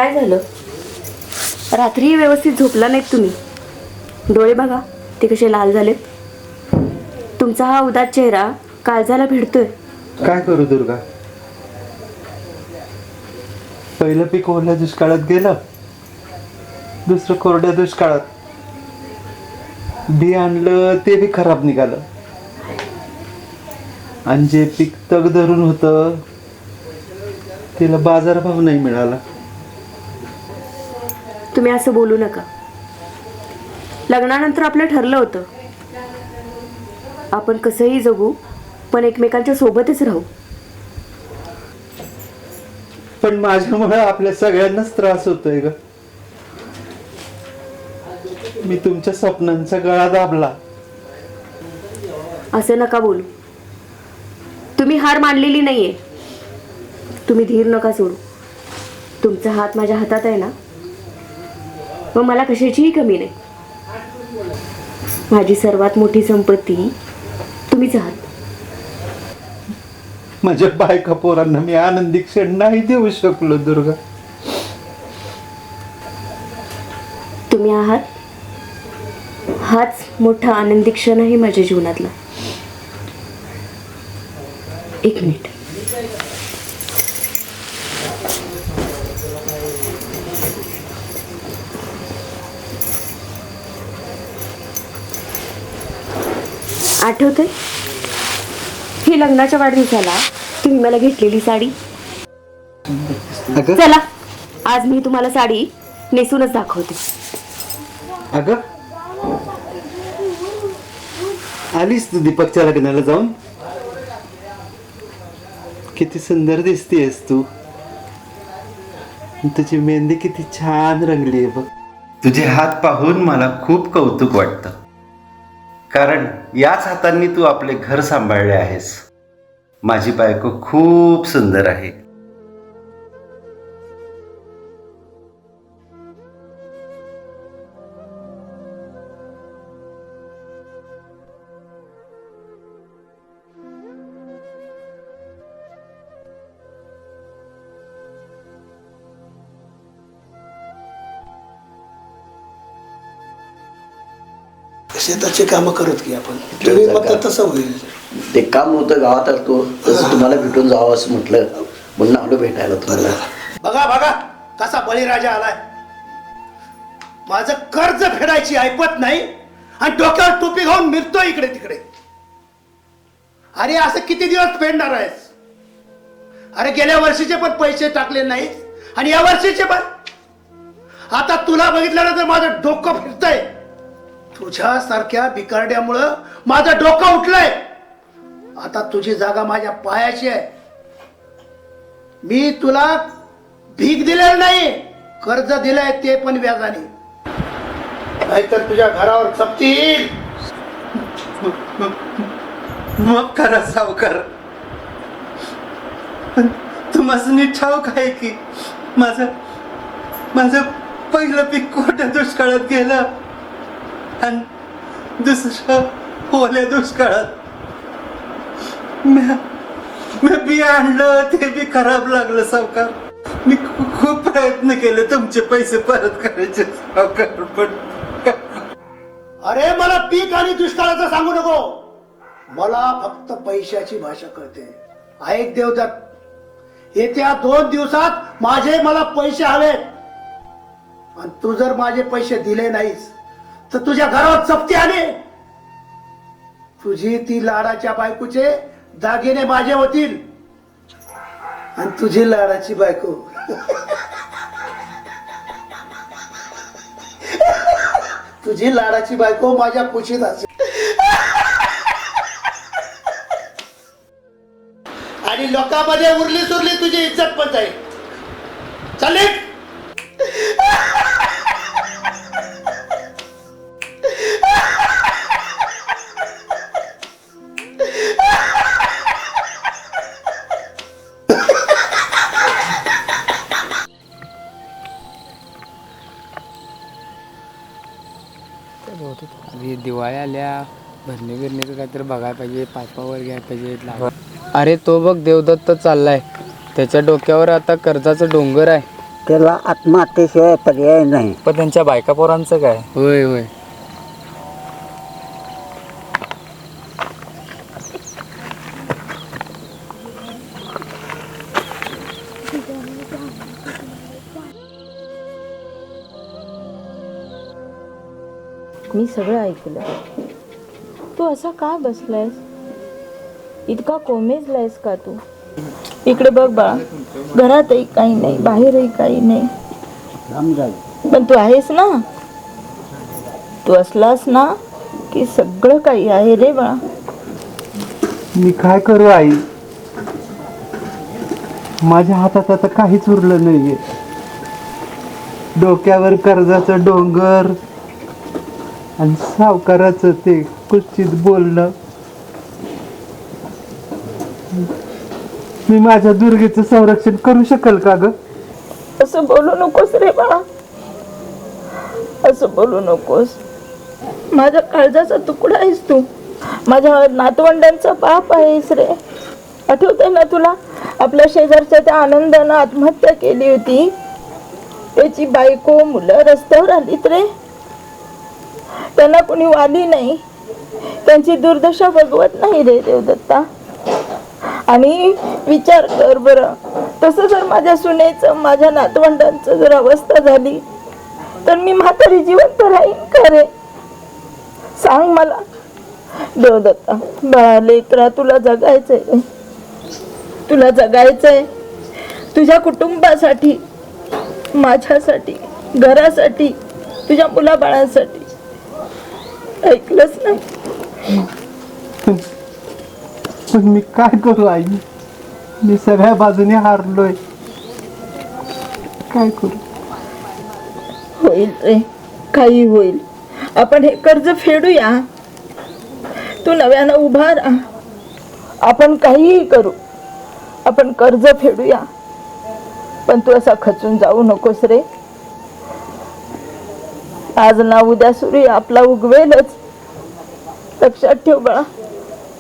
काय झालं? रात्री व्यवस्थित झोपला नाहीत तुम्ही. डोळे बघा ते कसे लाल झालेत. तुमचा हा उदास चेहरा काळजाला भिडतोय. काय करू दुर्गा, पहिलं पीक ओल्या दुष्काळात गेलं, दुसरं कोरड्या दुष्काळात. बी आणलं ते बी खराब निघालं, आणि जे पीक तग धरून होतं त्याला बाजारभाव नाही मिळाला. तुम्ही असं बोलू नका. लग्नानंतर आपलं ठरलं होतं आपण कसंही जगू, पण एकमेकांच्या सोबतच राहू. पण माझ्यामुळे आपल्या सगळ्यांनाच त्रास होतोय ग. मी तुमच्या स्वप्नांचा गळा दाबला. असं नका बोलू. तुम्ही हार मानलेली नाहीये. तुम्ही धीर नका सोडू. तुमचा हात माझ्या हातात आहे ना, मग मला कशाचीही कमी नाही. माझी सर्वात मोठी संपत्ती तुम्हीच आहात. माझ्या बायका पोरांना मी आनंदी क्षण नाही देऊ शकलो दुर्गा. तुम्ही आहात हाच मोठा आनंदी क्षण आहे माझ्या जीवनातला. एक मिनिट. आठवतंय ही लग्नाच्या वाढदिवसाला तुम्ही मला घेतलेली साडी? चला आज मी तुम्हाला साडी नेसूनच दाखवते. अगं, आलीस तू दीपकच्या लग्नाला जाऊन? किती सुंदर दिसतेस तू. तुझी मेहंदी किती छान रंगली आहे बघ. तुझे हात पाहून मला खूप कौतुक वाटतं, कारण याच हातांनी तू आपले घर सांभाळले आहेस. माझी बायको खूप सुंदर आहे. शेताची कामं करत की आपण तुम्ही म्हणता तसं होईल. ते काम होतं गावात तो तसं तुम्हाला भेटून जावं असं म्हटलं, म्हणून आलो भेटायला तुम्हाला. बघा बघा कसा बळीराजा आलाय. माझं कर्ज फेडायची ऐपत नाही आणि डोक्यावर टोपी घालून मिरतो इकडे तिकडे. अरे असं किती दिवस फेडणार आहेस? अरे गेल्या वर्षीचे पण पैसे टाकले नाहीत आणि या वर्षीचे पण. आता तुला बघितल्यानंतर माझं डोकं फिरतंय. तुझ्यासारख्या बिकारड्यामुळं माझं डोकं उठलंय. आता तुझी जागा माझ्या पायाची आहे. मी तुला भीक दिलेलं नाही, कर्ज दिलंय ते पण व्याजाने. नाहीतर तुझ्या घरावर चपटी येईल. मग करा सावकार. पण तुम्हाला नीट ठाऊक आहे की माझं पहिलं पीक कोरड्या दुष्काळात गेलं आणि दुसरं ओल्या दुष्काळात. मी बी आणलं ते बी खराब लागलं सावकार. मी खूप प्रयत्न केले तुमचे पैसे परत करायचे सावकार, पण अरे मला पीक आणि दुष्काळाचं सांगू नको. मला फक्त पैशाची भाषा कळते. ऐक देवदत्त, येत्या 2 दिवसात मला पैसे हवेत. आणि तू जर माझे पैसे दिले नाहीस तर तुझ्या घरावर चपटी आली. तुझी ती लाडाच्या बायकोचे दागिने माझे होतील आणि तुझी लाडाची बायको तुझी लाडाची बायको माझ्या कुशीत असेल आणि लोकांमध्ये उरली सुरली तुझी इज्जत पण जाईल. चालेल. दिवाळी आल्या, भरणी बिरणीचं काहीतरी बघायला पाहिजे, पायपावर घ्यायला पाहिजे. अरे तो बघ देवदत्त चाललाय, त्याच्या डोक्यावर आता कर्जाचं डोंगर आहे. त्याला आत्महत्येशिवाय पर्याय नाही. पण त्यांच्या बायका पोरांचं काय? होय होय. मी सगळं ऐकलं. तू असा का बसलायस? इतका कोमेजलायस का तू? इकडे बघ बाळा, घरातही काही नाही, बाहेरही काही नाही, पण तू आहेस ना. तू असलास ना की सगळं काही आहे रे बाळा. मी काय करू आई? माझ्या हातात आता काहीच उरलं नाहीये. डोक्यावर कर्जाचं डोंगर आणि सावकाराचं ते कुचित बोलणं. मी माझ्या दुर्गेचं संरक्षण करू शकेल का ग? असं बोलू नकोस रे बाळा, असं बोलू नकोस. माझ्या काळजाचा तुकडा आहेस तू, माझ्या नातवंडांचा बाप आहेस रे. आठवतंय ना तुला, आपल्या शेजारच्या त्या आनंदानं आत्महत्या केली होती. त्याची बायको मुलं रस्त्यावर आलीत रे. त्यांना कोणी वाली नाही, त्यांची दुर्दशा बघवत नाही रे देवदत्ता. आणि विचार कर बरं, तसं जर माझ्या सुनेचं, माझ्या नातवंडांचं जर अवस्था झाली तर मी म्हातारी जिवंत राहीन का रे? सांग मला देवदत्ता. बाळा लेकरा, तुला जगायचंय रे, तुला जगायचंय. तुझ्या कुटुंबासाठी, माझ्यासाठी, घरासाठी, तुझ्या मुलाबाळांसाठी. ऐकलंच नाही. पण मी काय करू आई? मी सगळ्या बाजूने हारलोय. काय करू? होईल रे, काही होईल. आपण हे कर्ज फेडूया, तू नव्यानं उभा राहा. आपण काहीही करू, आपण कर्ज फेडूया. पण तू असा खचून जाऊ नकोस रे. आज ना उद्या सूर्य आपला उगवेलच, लक्षात ठेव बाळा.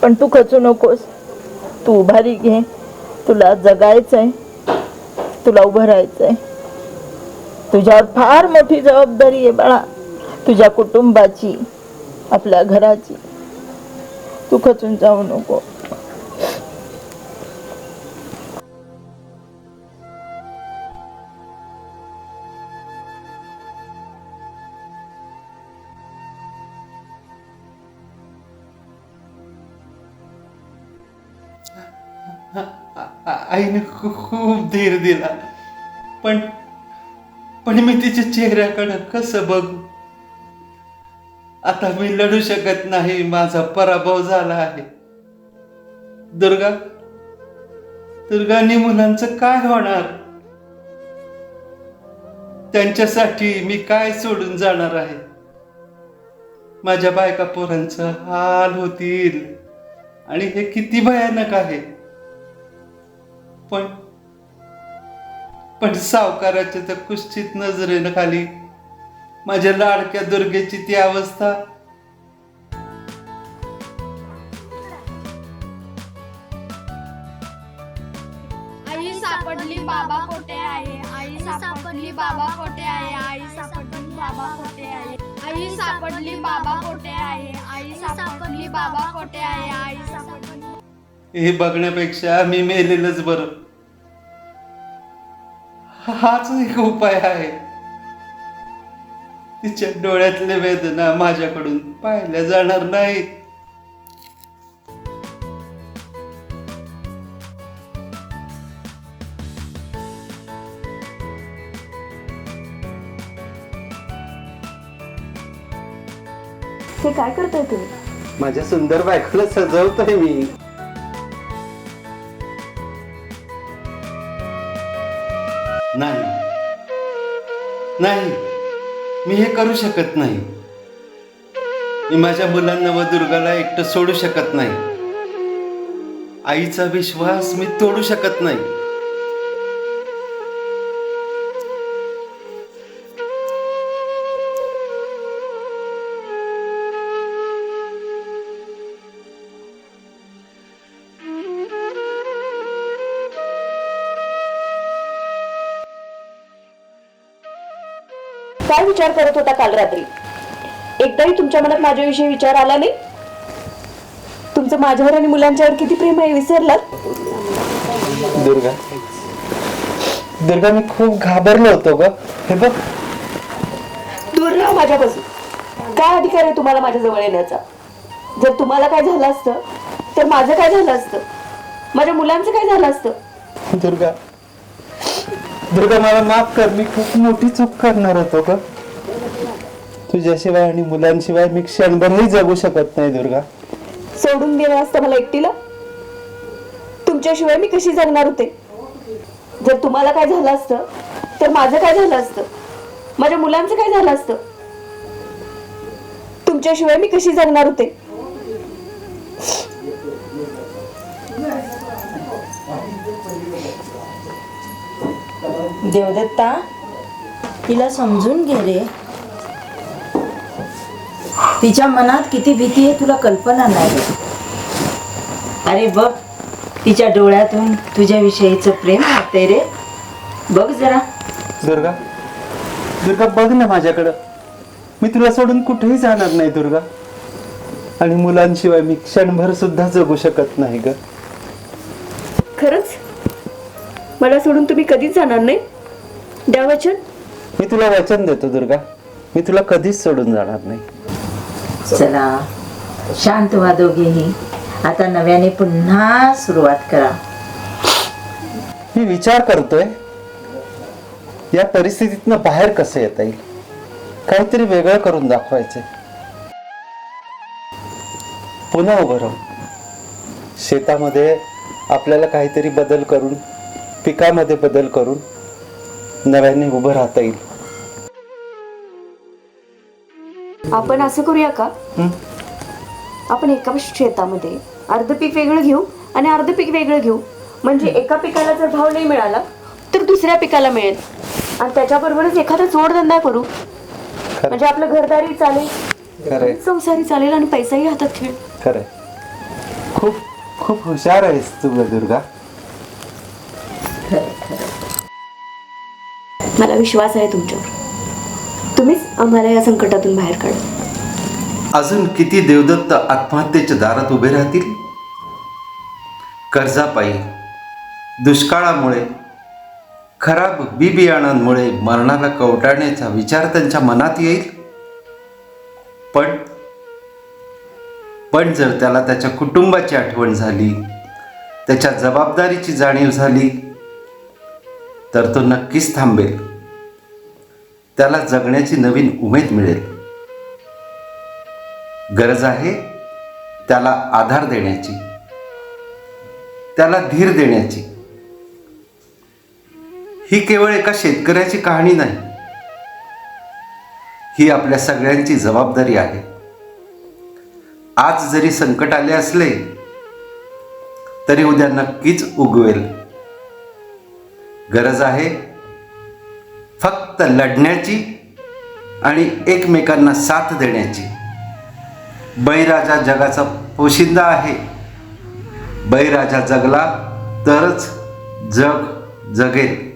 पण तू खचू नकोस, तू उभारी घे. तुला जगायचंय, तुला उभं राहायचंय. तुझ्यावर फार मोठी जबाबदारी आहे बाळा, तुझ्या कुटुंबाची, आपल्या घराची. तू खचून जाऊ नको. आईने खूप धीर दिला, पण पण मी तिच्या चेहऱ्याकडे कसं बघू? आता मी लढू शकत नाही, माझा पराभव झाला आहे. दुर्गा, दुर्गानी मुलांचं काय होणार? त्यांच्यासाठी मी काय सोडून जाणार आहे? माझ्या बायका पोरांचं हाल होतील, आणि हे किती भयानक आहे. पण सावकाराच्या त्या कुस्तीत नजरेनं खाली माझ्या लाडक्या दुर्गेची ती अवस्था. आई सापडली बाबा कोठे आहे? आई सापडली बाबा कोठे आहे? आई सापडली बाबा कोठे आहे? आई सापडली बाबा कोठे आहे? आई सापडली बाबा कोठे आहे? आई सापडली. हे बघण्यापेक्षा मी मेलेलंच बरं. हाच एक उपाय आहे. तिच्या डोळ्यातल्या वेदना माझ्याकडून पाहिल्या जाणार नाहीत. हे काय करताय तुम्ही? माझ्या सुंदर बायकोला सजवतोय मी. नाही नाही, मी हे करू शकत नाही. मी माझ्या मुलांना व दुर्गाला एकटं सोडू शकत नाही. आईचा विश्वास मी तोडू शकत नाही. काय विचार करत होता काल रात्री? एकदाही तुमच्या मनात माझ्याविषयी विचार आला नाही? तुमचं माझ्यावर आणि मुलांच्यावर किती प्रेम आहे विसरलात? दुर्गा, दुर्गा, मी खूप घाबरलो होतो ग. हे बघ, दूर राहा माझ्यापासून. काय अधिकार आहे तुम्हाला माझ्या जवळ येण्याचा? जर तुम्हाला काय झालं असतं तर माझं काय झालं असतं? माझ्या मुलांचं काय झालं असतं? दुर्गा, दुर्गा, मला माफ कर. मी खूप मोठी चूक करणार होतो ग. तुझ्याशिवाय आणि मुलांशिवाय मी क्षणभरही जगू शकत नाही दुर्गा. सोडून दिलं असतं मला एकटीला? तुमच्याशिवाय मी कशी जगणार होते? जर तुम्हाला काय झालं असतं तर माझं काय झालं असतं? माझ्या मुलांचं काय झालं असतं? तुमच्याशिवाय मी कशी जगणार होते? देवदत्ता, तिला समजून घे रे. तिच्या मनात किती भीती आहे तुला कल्पना नाही. अरे बघ, तिच्या डोळ्यातून तुझ्याविषयीचं प्रेम वाटतंय रे. बघ जरा. दुर्गा, दुर्गा, बघ ना माझ्याकडं. मी तुला सोडून कुठेही जाणार नाही दुर्गा. आणि मुलांशिवाय मी क्षणभर सुद्धा जगू शकत नाही ग. खरंच मला सोडून तुम्ही कधीच जाणार नाही? द्या वचन. मी तुला वचन देतो दुर्गा, मी तुला कधीच सोडून जाणार नाही. चला, शांत व्हा दोघेही. आता नव्याने पुन्हा सुरुवात करा. मी विचार करतोय या परिस्थितीतनं बाहेर कसं येता येईल. काहीतरी वेगळं करून दाखवायचंय. पुन्हा उभं राहू. शेतामध्ये आपल्याला काहीतरी बदल करून, पिकामध्ये बदल करून नव्याने उभं राहता येईल. आपण असं करूया का? आपण एका शेतामध्ये अर्ध पीक वेगळं घेऊ आणि अर्ध पीक वेगळं घेऊ. म्हणजे एका पिकाला जर भाव नाही मिळाला तर दुसऱ्या पिकाला मिळेल. आणि त्याच्याबरोबरच एखादा जोडधंदा करू. म्हणजे आपलं घरदारी चालेल, खरंय, संसारी चालेल आणि पैसाही हातात खेळ. खरंय. खूप खूप हुशार आहेस तू ग दुर्गा. मला विश्वास आहे तुमच्यावर. तुम्हीच आम्हाला या संकटातून बाहेर काढा. अजून किती देवदत्त आत्महत्येच्या दारात उभे राहतील? कर्जापायी, दुष्काळामुळे, खराब बी बियाणांमुळे मरणाला कवटाळण्याचा विचार त्यांच्या मनात येईल. पण जर त्याला त्याच्या कुटुंबाची आठवण झाली, त्याच्या जबाबदारीची जाणीव झाली, तर तो नक्कीच थांबेल. त्याला जगण्याची नवीन उमेद मिळेल. गरज आहे त्याला आधार देण्याची, त्याला धीर देण्याची. ही केवळ एका शेतकऱ्याची कहाणी नाही, ही आपल्या सगळ्यांची जबाबदारी आहे. आज जरी संकट आले असले तरी उद्या नक्कीच उगवेल. गरज आहे फक्त लढण्याची आणि एकमेकांना साथ देण्याची. बळीराजा जगाचा पोशिंदा आहे. बळीराजा जगला तरच जग जगेल.